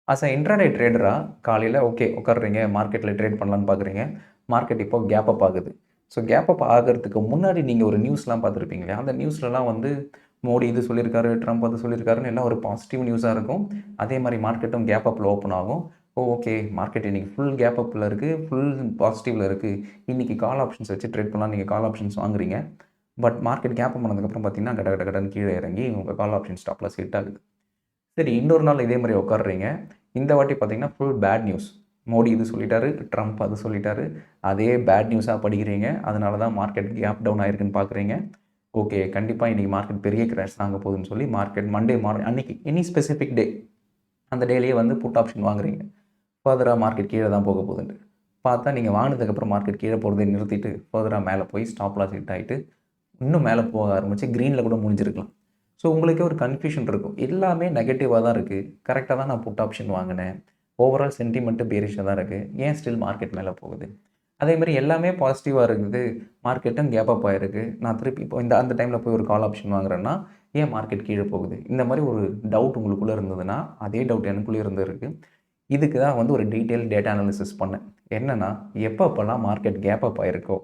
As a intraday ட்ரேடரா காலையில okay உட்கார்றீங்க, மார்க்கெட்ல trade பண்ணலான்னு பார்க்குறீங்க. மார்க்கெட் இப்போ கேப் அப் ஆகுது. ஸோ கேப் அப் ஆகறதுக்கு முன்னாடி நீங்க ஒரு நியூஸ்லாம் பார்த்துருப்பீங்க இல்லையா? அந்த நியூஸ்லலாம் வந்து மோடி இது சொல்லியிருக்காரு, ட்ரம்ப் அது சொல்லியிருக்காருன்னு எல்லாம் ஒரு பாசிட்டிவ் நியூஸா இருக்கும். அதே மாரி மார்க்கெட்டும் கேப் அப்ல ஓப்பன் ஆகும். ஓகே மார்க்கெட் இன்னைக்கு ஃபுல் கேப் அப்ல இருக்கு. ஃபுல் பாசிட்டிவ்ல இருக்கு. இன்னைக்கு கால் ஆப்ஷன்ஸ் வச்சு ட்ரேட் பண்ணலாம். நீங்க கால் ஆப்ஷன்ஸ் வாங்குறீங்க. பட் மார்க்கெட் கேப் அப் பண்ணதுக்கப்புறம் பார்த்தீங்கன்னா, கட கட கடன்னு கீழ இறங்கி உங்க call option stop loss hit ஆகுது. சரி, இன்னொரு நாள் இதே மாரி உட்கார்றீங்க. இந்த வாட்டி பார்த்தீங்கன்னா, ஃபுல் பேட் நியூஸ். மோடி இது சொல்லிட்டாரு, ட்ரம்ப் அது சொல்லிட்டாரு. அதே பேட் நியூஸா படிக்கிறீங்க. அதனால தான் மார்க்கெட் கேப் டவுன் ஆயிருக்குன்னு பார்க்குறீங்க. ஓகே, கண்டிப்பா இன்னைக்கு மார்க்கெட் பெரிய கிராஷ் தாங்க போகுதுன்னு சொல்லி மார்க்கெட் மண்டே மார்னிங் அன்னைக்கு எனி ஸ்பெசிஃபிக் டே அந்த டேலயே வந்து புட் ஆப்ஷன் வாங்குறீங்க. ஃபர்தரா மார்க்கெட் கீழ தான் போக போகுதுன்ட்டு. பார்த்தா நீங்க வாங்குனதுக்கப்புறம் மார்க்கெட் கீழ போறத நிறுத்திட்டு, ஃபர்தரா மேல போய் ஸ்டாப் லாஸ் ஹிட் ஆயிட்டு, இன்னும் மேல போக ஆரம்பிச்சு கிரீன்ல கூட முடிஞ்சிருக்கலாம். ஸோ உங்களுக்கே ஒரு கன்ஃப்யூஷன் இருக்கும். எல்லாமே நெகட்டிவா தான் இருக்கு. கரெக்ட்டா தான் நான் புட் ஆப்ஷன் வாங்குனேன். ஓவரால் சென்டிமென்ட் பேரிஷா தான் இருக்கு. ஏன் ஸ்டில் மார்க்கெட் மேல போகுது? அதேமாரி எல்லாமே பாசிட்டிவா இருக்குது. மார்க்கெட்டும் கேப் அப் ஆயிருக்கு. நான் திருப்பி இப்போ அந்த டைம்ல போய் ஒரு கால் ஆப்ஷன் வாங்குறேன்னா, ஏன் மார்க்கெட் கீழ போகுது? இந்த மாரி ஒரு டவுட் உங்களுக்குள்ள இருந்ததுன்னா, அதே டவுட் எனக்குள்ளயும் இருந்திருக்கு. இதுக்கு தான் வந்து ஒரு டீட்டெயில் டேட்டா அனாலிசிஸ் பண்ணேன். என்னன்னா, எப்பப்பலாம் மார்க்கெட் கேப் அப் ஆயிருக்கோ,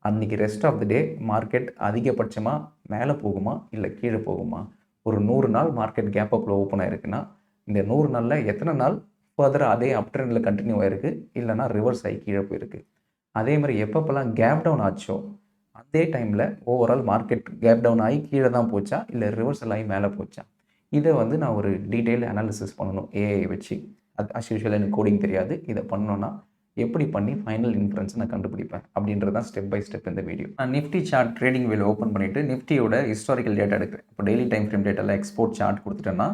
அன்னைக்கு rest of the day market அதிகபட்சமா மேல போகுமா? இல்ல கீழ போகுமா? ஒரு 100 நாள் மார்க்கெட் கேப் அப்ல ஓப்பன் ஆயிருக்குன்னா, இந்த 100 நாள்ல எத்தன நாள் ஃபர்தரா அதே அப் ட்ரெண்ட்ல கன்டின்யூ ஆயிருக்கு? இல்லன்னா ரிவர்ஸ் ஆயி கீழ போயிருக்கு? அதே மாரி எப்பப்பலாம் கேப் டவுன் ஆச்சோ, அதே டைம்ல ஓவரால் மார்க்கெட் கேப் டவுன் ஆயி கீழ தான் போச்சா? இல்ல ரிவர்சல் ஆயி மேல போச்சா? இத வந்து நான் ஒரு டீட்டெயில் அனாலிசிஸ் பண்ணணும் ஏஐ வச்சு. அஸ் யூசுவல் எனக்கு கோடிங் தெரியாது. இத பண்ணணும்னா எப்படி பண்ணி ஃபைனல் இன்ஃபரன்ஸ நான் கண்டுபிடிப்பேன்? அப்படின்றது தான் ஸ்டெப் பை ஸ்டெப் இந்த வீடியோ. நான் நிஃப்டி சார்ட் ட்ரேடிங் வியூல ஓப்பன் பண்ணிட்டு நிஃப்டியோட ஹிஸ்டாரிக்கல் டேட்டா எடுக்கிறேன். இப்போ டெய்லி டைம் ஃப்ரேம் டேட்டால எக்ஸ்போர்ட் சார்ட் குடுத்துட்டேன்னா,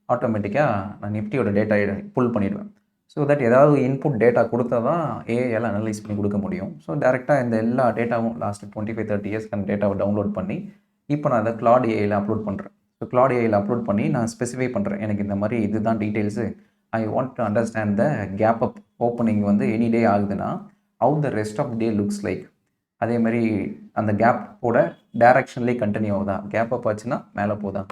ஆட்டோமேட்டிக்கா நான் நிஃப்டியோட டேட்டா புல் பண்ணிடுவேன். ஸோ தட் ஏதாவது இன்புட் டேட்டா குடுத்தா தான் ஏஐயால அனலைஸ் பண்ணி குடுக்க முடியும். ஸோ டைரக்ட்டா இந்த எல்லா டேட்டாவும் லாஸ்ட் 25, 30 இயர்ஸ்க்கான டேட்டாவ டவுன்லோட் பண்ணி, இப்போ நான் அத கிளாட் ஏஐல அப்லோட் பண்றேன். ஸோ கிளாட் ஏஐல அப்லோட் பண்ணி நான் ஸ்பெசிஃபை பண்றேன். எனக்கு இந்த மாரி இதுதான் details. I want to understand the gap up opening வந்து எனி டே ஆகுதுன்னா, how the rest of day looks like. அதே மாரி அந்த கேப்போட டைரக்ஷன்லயே கன்டின்யூ ஆகுதா? கேப் அப் ஆச்சுன்னா மேல போதா?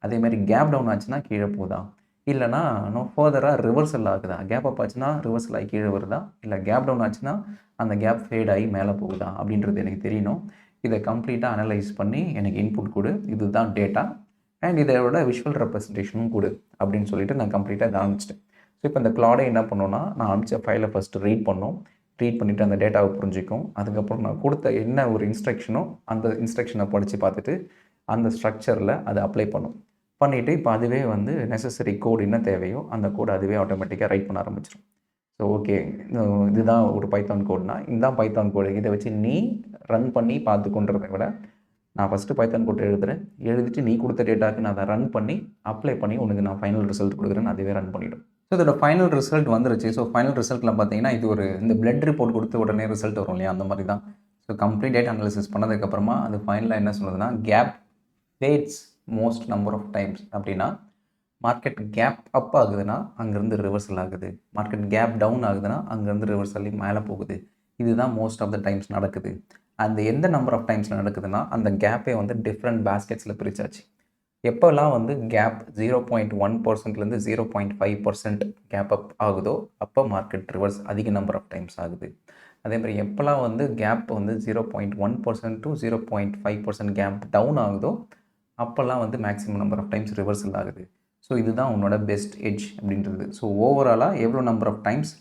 அதே மாரி கேப் டவுன் ஆச்சுன்னா கீழ போதா? இல்லன்னா இன்னும் ஃபர்தரா ரிவர்சல் ஆகுதா? கேப் அப் ஆச்சுன்னா ரிவர்சல் ஆயி கீழ வருதா? இல்ல கேப் டவுன் ஆச்சுன்னா அந்த கேப் ஃபேட் ஆயி மேல போகுதா? அப்படின்றது எனக்கு தெரியணும். இத கம்ப்ளீட்டா அனலைஸ் பண்ணி எனக்கு இன்புட் குடு. இதுதான் டேட்டா. அண்ட் இதோட விஷுவல் ரெப்ரசன்டேஷனும் குடு. அப்படின்னு சொல்லிட்டு நான் கம்ப்ளீட்டா இத அனுப்பிச்சுட்டேன். ஸோ இப்போ இந்த கிளாடே என்ன பண்ணும்னா, நான் அனுப்பிச்ச ஃபைல ஃபர்ஸ்ட்டு ரீட் பண்ணும். ரீட் பண்ணிட்டு அந்த டேட்டாவ புரிஞ்சுக்கும். அதுக்கப்புறம் நான் குடுத்த என்ன ஒரு இன்ஸ்ட்ரக்ஷனோ, அந்த இன்ஸ்ட்ரக்ஷன படிச்சு பார்த்துட்டு, அந்த ஸ்ட்ரக்சர்ல அத அப்ளை பண்ணும். பண்ணிட்டு இப்போ அதுவே வந்து நெசசரி கோட் என்ன தேவையோ, அந்த கோட் அதுவே ஆட்டோமேட்டிக்கா ரைட் பண்ண ஆரம்பிச்சுரும். ஸோ ஓகே, இதுதான் ஒரு பைத்தான் கோட்னா, இதுதான் பைத்தான் கோடு. இத வச்சு நீ ரன் பண்ணி பார்த்துக்கோன்றத விட, நான் ஃபர்ஸ்ட்டு பைத்தான் கோட் எழுதுறேன். எழுதிட்டு நீ குடுத்த டேட்டாக்கு நான் அத ரன் பண்ணி, அப்ளை பண்ணி உனக்கு நான் ஃபைனல் ரிசல்ட் குடுக்குறேன்னு அதுவே ரன் பண்ணிடும். ஸோ இதோட ஃபைனல் ரிசல்ட் வந்துருச்சு. ஸோ ஃபைனல் ரிசல்ட்ல பார்த்தீங்கன்னா, இது ஒரு இந்த பிளட் ரிப்போர்ட் குடுத்து உடனே ரிசல்ட் வரும் இல்லையா? அந்த மாரி தான். ஸோ கம்ப்ளீட் டேட்டா அனாலிசிஸ் பண்ணதுக்கப்புறமா, அது ஃபைனலா என்ன சொல்லுதுன்னா, gap fades most number of times அப்படின்னா, மார்க்கெட் கேப் அப் ஆகுதுன்னா, அங்கருந்து ரிவர்சல் ஆகுது. மார்க்கெட் கேப் டவுன் ஆகுதுன்னா, அங்கருந்து ரிவர்சல் ஆகி மேல போகுது. இதுதான் மோஸ்ட் ஆஃப் த டைம்ஸ் நடக்குது. அந்த எந்த நம்பர் ஆஃப் டைம்ஸ்ல நடக்குதுன்னா, அந்த கேப்பே வந்து டிஃபரண்ட் பாஸ்கெட்ஸ்ல பிரிச்சாச்சு. எப்போலாம் வந்து கேப் 0.1%லேருந்து 0.5% கேப் அப் ஆகுதோ, அப்போ மார்க்கெட் ரிவர்ஸ் அதிக நம்பர் ஆஃப் டைம்ஸ் ஆகுது. அதேமாதிரி எப்போலாம் வந்து கேப் வந்து 0.1% டு 0.5% கேப் டவுன் ஆகுதோ, அப்போல்லாம் வந்து maximum number of times reversal ஆகுது. ஸோ இதுதான் உன்னோட பெஸ்ட் எட்ஜ் அப்படின்றது. ஸோ ஓவராலாக எவ்வளோ number of times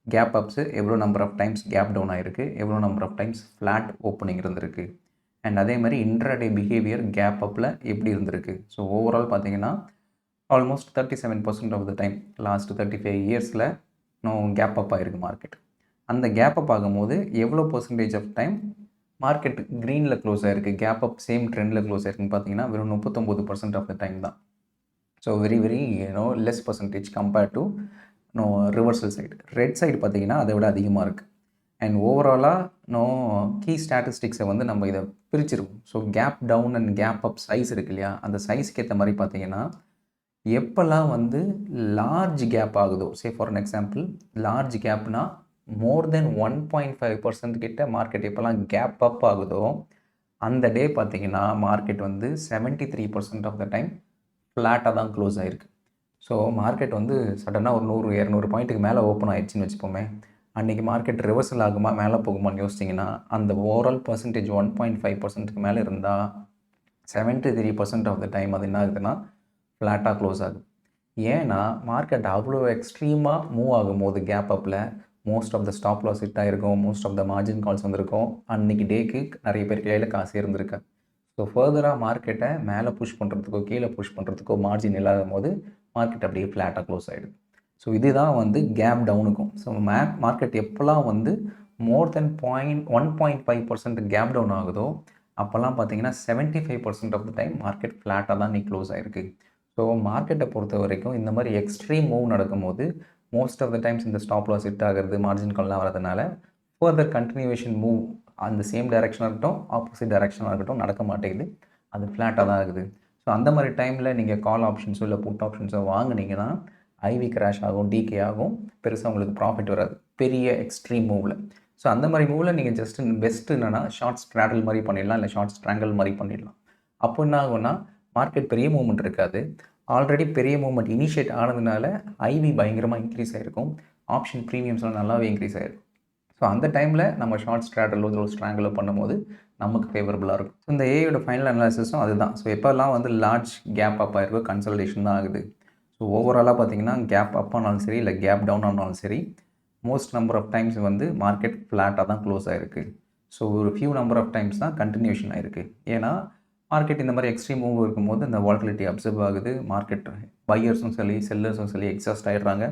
gap ups, எவ்வளோ number of times gap down ஆயிருக்கு, எவ்வளோ number of times flat opening இருந்திருக்கு. அண்ட் அதே மாதிரி இன்ட்ராடே பிஹேவியர் கேப் அப்பில் எப்படி இருந்திருக்கு. ஸோ ஓவரால் பார்த்தீங்கன்னா almost 37% of the time last 35 இயர்ஸில் கேப் அப் ஆகிருக்கு மார்க்கெட். அந்த கேப் அப் ஆகும்போது எவ்வளோ பர்சன்டேஜ் ஆஃப் டைம் மார்க்கெட் க்ரீனில் க்ளோஸ் ஆகிருக்கு, கேப் அப் சேம் ட்ரெண்டில் க்ளோஸ் ஆயிருக்குன்னு பார்த்தீங்கன்னா வெறும் 39% ஆஃப் த டைம் தான். So very very less percentage compared to reversal side. Red side பார்த்தீங்கன்னா அதை விட அதிகமாக இருக்குது. அண்ட் ஓவராலாக கீ ஸ்டாட்டிஸ்டிக்ஸை வந்து நம்ம இதை பிரிச்சிருக்கோம். So gap down and gap up size இருக்கு இல்லையா, அந்த சைஸ்க்கு ஏற்ற மாதிரி பார்த்தீங்கன்னா எப்போல்லாம் வந்து லார்ஜ் கேப் ஆகுதோ, say for an example large கேப்னா மோர் தென் 1.5% கிட்ட மார்க்கெட் எப்போல்லாம் கேப் அப் ஆகுதோ, அந்த டே பார்த்தீங்கன்னா மார்க்கெட் வந்து 73% ஆஃப் த டைம் ஃப்ளாட்டாக தான் க்ளோஸ் ஆகிருக்கு. ஸோ மார்க்கெட் வந்து சடனாக ஒரு 100, 200 பாயிண்ட்டுக்கு மேலே ஓப்பன் ஆயிடுச்சுன்னு வச்சுப்போமே, அன்றைக்கி மார்க்கெட் ரிவர்சல் ஆகுமா, மேலே போகுமான்னு யோசிச்சிங்கன்னா, அந்த ஓவரால் பர்சன்டேஜ் 1.5%க்கு மேலே இருந்தால் 73% ஆஃப் த டைம் அது என்ன ஆகுதுன்னா ஃப்ளாட்டாக க்ளோஸ் ஆகுது. ஏன்னா மார்க்கெட் அவ்வளோ எக்ஸ்ட்ரீமாக மூவ் ஆகும்போது கேப் அப்பில் most of the stop loss hit ஆகிருக்கும், most of the margin calls வந்திருக்கும். அன்றைக்கி டேக்கு நிறைய பேர் கையில் காசு இருந்திருக்கு. ஸோ ஃபர்தராக மார்க்கெட்டை மேலே புஷ் பண்ணுறதுக்கோ கீழே புஷ் பண்ணுறதுக்கோ மார்ஜின் இல்லாத போது மார்க்கெட் அப்படியே ஃப்ளாட்டாக க்ளோஸ் ஆகிடுது. ஸோ இதுதான் வந்து கேப் டவுனுக்கும். ஸோ மார்க்கெட் எப்போல்லாம் வந்து மோர் தென் 1.5% கேப் டவுன் ஆகுதோ அப்போல்லாம் பார்த்தீங்கன்னா 75% ஆஃப் த டைம் மார்க்கெட் ஃப்ளாட்டாக தான் நீ க்ளோஸ் ஆகிருக்கு. ஸோ மார்க்கெட்டை பொறுத்த வரைக்கும் இந்த மாதிரி எக்ஸ்ட்ரீம் மூவ் நடக்கும்போது மோஸ்ட் ஆஃப் த டைம்ஸ் இந்த ஸ்டாப் லாஸ் ஹிட் ஆகிறது, மார்ஜின் கால்லாம் வரதுனால ஃபர்தர் கண்டினியூவேஷன் மூவ் அந்த சேம் டைரெக்ஷனாக இருக்கட்டும், ஆப்போசிட் டைரெக்ஷனாக இருக்கட்டும் நடக்க மாட்டேங்குது. அது ஃப்ளாட்டாக தான் ஆகுது. ஸோ அந்த மாதிரி டைமில் நீங்கள் கால் ஆப்ஷன்ஸோ இல்லை புட் ஆப்ஷன்ஸோ வாங்கினீங்கன்னா ஐவி கிராஷ் ஆகும், டிகே ஆகும், பெருசாக உங்களுக்கு ப்ராஃபிட் வராது பெரிய எக்ஸ்ட்ரீம் மூவில். ஸோ அந்த மாதிரி மூவில் நீங்கள் பெஸ்ட்டு என்னென்னா ஷார்ட் ஸ்ட்ராடல் மாதிரி பண்ணிடலாம், இல்லை ஷார்ட் ஸ்ட்ராங்கல் மாதிரி பண்ணிடலாம். அப்போ என்ன ஆகும்னா மார்க்கெட் பெரிய மூவ்மெண்ட் இருக்காது. ஆல்ரெடி பெரிய மூவ்மெண்ட் இனிஷியேட் ஆனதுனால ஐவி பயங்கரமாக இன்க்ரீஸ் ஆகிருக்கும், ஆப்ஷன் ப்ரீமியம்ஸ்லாம் நல்லாவே இன்க்ரீஸ் ஆகிருக்கும். ஸோ அந்த டைமில் நம்ம ஷார்ட் ஸ்ட்ராடலோ இல்லை ஸ்ட்ராங்கலோ பண்ணும்போது நமக்கு ஃபேவரபுளாக இருக்கும். ஸோ இந்த ஏயோட ஃபைனல் அனாலிசிஸும் அதுதான். ஸோ எப்போல்லாம் வந்து லார்ஜ் கேப் அப் ஆகிருக்கோ கன்சல்டேஷன் தான் ஆகுது. ஸோ ஓவராலாக பார்த்தீங்கன்னா கேப் அப் ஆனாலும் சரி இல்லை கேப் டவுன் ஆனாலும் சரி மோஸ்ட் நம்பர் ஆஃப் டைம்ஸ் வந்து மார்க்கெட் ஃப்ளாட்டாக தான் க்ளோஸ் ஆகிருக்கு. ஸோ ஒரு ஃபியூ நம்பர் ஆஃப் டைம்ஸ் தான் கண்டினியூஷன் ஆகிருக்கு. ஏன்னா மார்க்கெட் இந்த மாதிரி எக்ஸ்ட்ரீம் மூவ் இருக்கும்போது இந்த வாலட்டிலிட்டி அப்சர்வ் ஆகுது. மார்க்கெட் பையர்ஸும் சரி செல்லர்ஸும் சரி எக்ஸாஸ்ட் ஆகிடுறாங்க.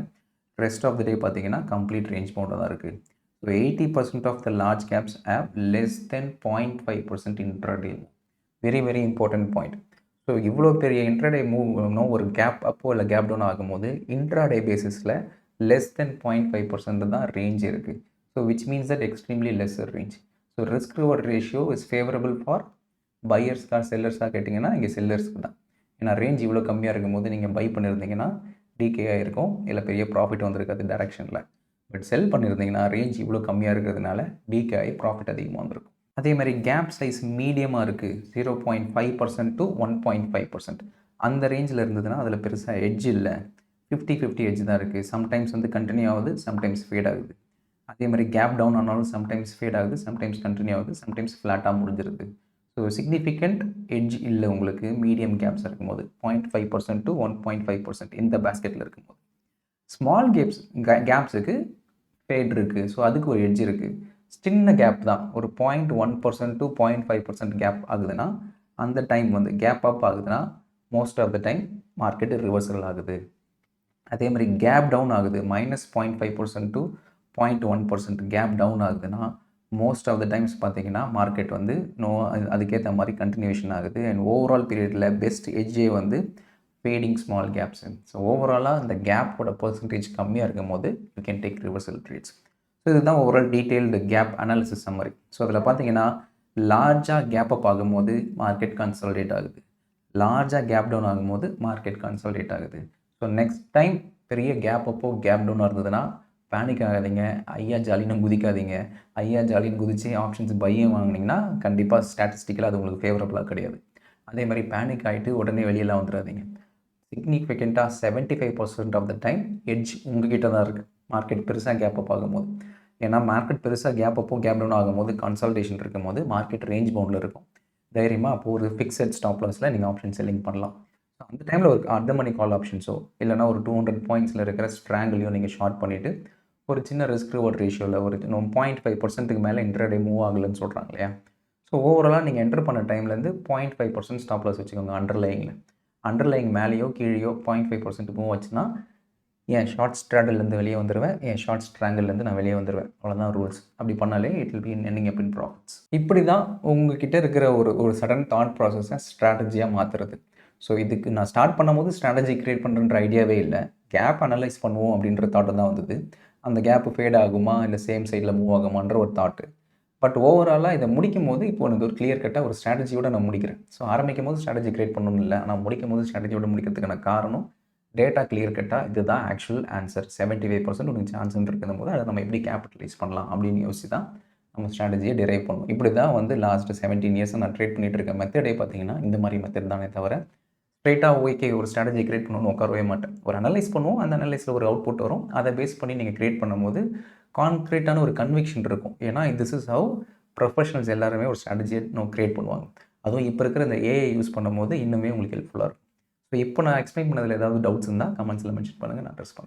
ரெஸ்ட் ஆஃப் த டே பார்த்தீங்கன்னா கம்ப்ளீட் ரேஞ்ச் பவுண்டில் தான் இருக்குது. So 80% of the large caps have less than 0.5% intraday. Very very important point. So இவ்வளோ பெரிய இன்ட்ராடே மூவ் ஒரு கேப் அப்போ இல்லை கேப் டவுன் ஆகும்போது இன்ட்ராடே பேசிஸில் லெஸ் தென் 0.5% தான் ரேஞ்ச் இருக்குது. So which means that extremely lesser range. So risk reward ratio is favourable for பையர்ஸ்க்காக செல்லர்ஸாக கேட்டிங்கன்னா இங்கே செல்லர்ஸ்க்கு தான். ஏன்னா ரேஞ்ச் இவ்வளோ கம்மியாக இருக்கும்போது நீங்கள் பை பண்ணியிருந்தீங்கன்னா டிகேயாக இருக்கும், இல்லை பெரிய ப்ராஃபிட் வந்திருக்காது டைரெக்ஷனில். பட் செல் பண்ணியிருந்தீங்கன்னா ரேஞ்ச் இவ்வளோ கம்மியாக இருக்கிறதுனால டிகே ஆகி ப்ராஃபிட் அதிகமாக வந்திருக்கும். அதே மாதிரி கேப் சைஸ் மீடியமாக இருக்குது, 0.5% to 1.5%. அந்த ரேஞ்சில் இருந்ததுன்னா அதில் பெருசாக எட்ஜ் இல்லை, 50-50 எட்ஜ் தான் இருக்குது. சம்டைம்ஸ் வந்து கண்டினியூ ஆகுது, சம்டைம்ஸ் ஃபேட் ஆகுது. அதே மாதிரி கேப் டவுன் ஆனாலும் சம்டைம்ஸ் ஃபேட் ஆகுது, சம்டைம்ஸ் கண்டினியூ ஆகுது, சம்டைம்ஸ் ஃப்ளாட்டாக முடிஞ்சிருது. ஸோ சிக்னிஃபிகண்ட் எட்ஜ் இல்லை உங்களுக்கு மீடியம் கேப்ஸ் இருக்கும்போது 0.5% to 1.5% இந்த பேஸ்கெட்டில் இருக்கும்போது. ஸ்மால் கேப்ஸுக்கு ஃபேட் இருக்குது. ஸோ அதுக்கு ஒரு எட்ஜ் இருக்குது. சின்ன கேப் தான், ஒரு 0.1% to 0.5% கேப் ஆகுதுன்னா அந்த டைம் வந்து கேப் அப் ஆகுதுன்னா most of the time market reversal ஆகுது. அதே மாதிரி கேப் டவுன் ஆகுது, -0.5% to 0.1% கேப் டவுன் ஆகுதுன்னா மோஸ்ட் ஆஃப் த டைம்ஸ் பார்த்தீங்கன்னா மார்க்கெட் வந்து அதுக்கேற்ற மாதிரி கண்டினியூஷன் ஆகுது. அண்ட் ஓவரால் பீரியடில் பெஸ்ட் எட்ஜே வந்து ஃபேடிங் ஸ்மால் கேப்ஸ். ஸோ ஓவராலாக இந்த கேப்போட பர்சன்டேஜ் கம்மியாக இருக்கும் போது you can take reversal trades. So இதுதான் overall detailed gap analysis summary. So அதில் பார்த்தீங்கன்னா லார்ஜாக கேப் அப் ஆகும்போது மார்க்கெட் கன்சாலிடேட் ஆகுது, லார்ஜாக கேப் டவுன் ஆகும்போது மார்க்கெட் கன்சாலிடேட் ஆகுது. ஸோ நெக்ஸ்ட் டைம் பெரிய கேப் அப்போ கேப் டவுனாக இருந்ததுன்னா பேனிக் ஆகாதீங்க, ஐயா ஜாலின்னு குதிக்காதீங்க. ஐயா ஜாலின்னு குதிச்சு ஆப்ஷன்ஸ் பையும் வாங்கினீங்கன்னா கண்டிப்பாக ஸ்டாட்டிஸ்டிக்கலாக அது உங்களுக்கு ஃபேவரபுளாக கிடையாது. அதே மாதிரி பேனிக் ஆகிட்டு உடனே வெளியெல்லாம் வந்துடாதீங்க. சிக்னிஃபிகண்ட்டாக 75% ஆஃப் த டைம் எட்ஜ் உங்ககிட்ட தான் இருக்குது மார்க்கெட் பெருசாக கேப் அப் ஆகும்போது. ஏன்னா மார்க்கெட் பெருசாக கேப் அப்போ கேப் டவுன் ஆகும்போது கன்சல்டேஷன் இருக்கும்போது மார்க்கெட் ரேஞ்ச் பவுண்டில் இருக்கும். தைரியமாக அப்போது ஒரு ஃபிக்ஸட் ஸ்டாப் லாஸில் நீங்கள் ஆப்ஷன் செல்லிங் பண்ணலாம். ஸோ அந்த டைமில் ஒரு அர்த்த மணி கால் ஆப்ஷன்ஸோ இல்லைனா ஒரு 200 பாயிண்ட்ஸில் இருக்கிற ஸ்ட்ராங்கிலையும் நீங்கள் ஷார்ட் பண்ணிவிட்டு ஒரு சின்ன ரிஸ்க் ரிவார்ட் ரேஷியோவில் ஒரு 0.5%க்கு மேலே இன்ட்ராடே மூவ் ஆகலைன்னு சொல்கிறாங்க இல்லையா. ஸோ ஓவராலாக நீங்கள் என்டர் பண்ண டைம்லேருந்து 0.5% ஸ்டாப் லாஸ் வச்சுக்கோங்க. அண்டர்லைங் மேலேயோ கீழேயோ 0.5% மூவ் வச்சுன்னா என் ஷார்ட் ஸ்ட்ராடல்லேருந்து வெளியே வந்துடுவேன், என் ஷார்ட் ஸ்ட்ராங்கிள்லேருந்து நான் வெளியே வந்துடுவேன். அவ்வளோதான் ரூல்ஸ். அப்படி பண்ணாலே it will be ending up in profits. இப்படி தான் உங்ககிட்ட இருக்கிற ஒரு சடன் தாட் ப்ராசஸை ஸ்ட்ராட்டஜியாக மாற்றுறது. ஸோ இதுக்கு நான் ஸ்டார்ட் பண்ணும்போது ஸ்ட்ராட்டஜி க்ரியேட் பண்ணுறன்ற ஐடியாவே இல்லை. கேப் அனலைஸ் பண்ணுவோம் அப்படின்ற தாட்டு தான் வந்தது. அந்த கேப்பு ஃபேட் ஆகுமா இல்லை சேம் சைடில் மூவ் ஆகுமான்ற ஒரு தாட்டு. பட் ஓவராலாக இதை முடிக்கும் போது இப்போ எனக்கு ஒரு கிளியர் கட்டாக ஒரு ஸ்ட்ராட்டஜியோடு நான் முடிக்கிறேன். ஸோ ஆரம்பிக்கும் போது ஸ்ட்ராட்டஜி க்ரியேட் பண்ணணும் இல்லை, ஆனால் முடிக்கும் போது ஸ்ட்ராட்டஜியோடு முடிக்கிறதுக்கான காரணம் டேட்டா கிளியர் கட்டாக இதுதான் ஆக்சுவல் ஆன்சர். 75% உனக்கு சான்ஸ்ன்னு இருக்கும் போது அதை நம்ம எப்படி கேபிட்டலைஸ் பண்ணலாம் அப்படின்னு யோசிச்சு தான் நம்ம ஸ்ட்ராட்டஜியை டிரைவ் பண்ணணும். இப்படி தான் வந்து லாஸ்ட் 17 இயர்ஸாக நான் ட்ரேட் பண்ணிகிட்டு இருக்க மெத்தடே பார்த்தீங்கன்னா இந்த மாதிரி மெத்தட் தானே தவிர ஸ்ட்ரெயிட்டாக ஓகே ஒரு ஸ்ட்ராட்டஜி கிரியேட் பண்ணணும்னு உட்காரவே மாட்டேன். ஒரு அனலைஸ் பண்ணுவோம். அந்த அனலைஸில் ஒரு அவுட்புட் வரும். அதை பேஸ் பண்ணி நீங்கள் கிரியேட் பண்ணும்போது கான்க்ரீட்டான ஒரு கன்விக்ஷன் இருக்கும். ஏன்னா திஸ் இஸ் ஹவ் ப்ரொஃபஷனல்ஸ் எல்லாருமே ஒரு ஸ்ட்ராட்டஜியை கிரியேட் பண்ணுவாங்க. அதுவும் இப்போ இருக்கிற இந்த ஏஐ யூஸ் பண்ணும்போது இன்னுமே உங்களுக்கு ஹெல்ப்ஃபுல்லாக இருக்கும். ஸோ இப்போ நான் எக்ஸ்பிளைன் பண்ணதில் ஏதாவது டவுட்ஸ் இருந்தால் கமெண்ட்ஸில் மென்ஷன் பண்ணுங்கள். நான் அட்ரஸ் பண்ணுறேன்.